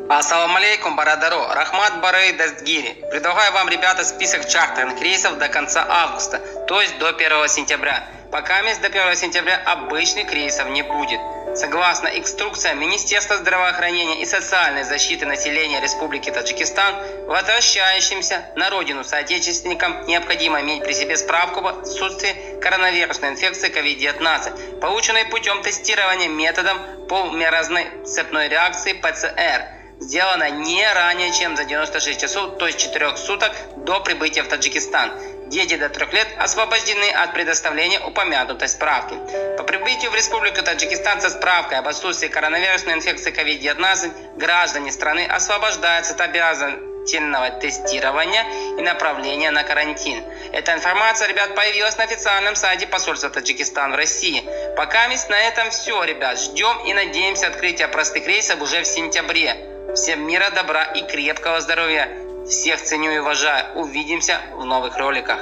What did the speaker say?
Ассаламу алейкум, Барадаро. Рахмат Барей Дастгири. Предлагаю вам, ребята, список чартерных рейсов до конца августа, то есть до 1 сентября. Пока до 1 сентября обычных рейсов не будет. Согласно инструкциям Министерства здравоохранения и социальной защиты населения Республики Таджикистан, возвращающимся на родину соотечественникам необходимо иметь при себе справку об отсутствии коронавирусной инфекции COVID-19, полученной путем тестирования методом полимеразной цепной реакции ПЦР, сделано не ранее, чем за 96 часов, то есть 4 суток до прибытия в Таджикистан. Дети до 3 лет освобождены от предоставления упомянутой справки. По прибытию в Республику Таджикистан со справкой об отсутствии коронавирусной инфекции COVID-19 граждане страны освобождаются от обязательного тестирования и направления на карантин. Эта информация, ребят, появилась на официальном сайте посольства Таджикистана в России. Пока на этом все, ребят. Ждем и надеемся открытия простых рейсов уже в сентябре. Всем мира, добра и крепкого здоровья. Всех ценю и уважаю. Увидимся в новых роликах.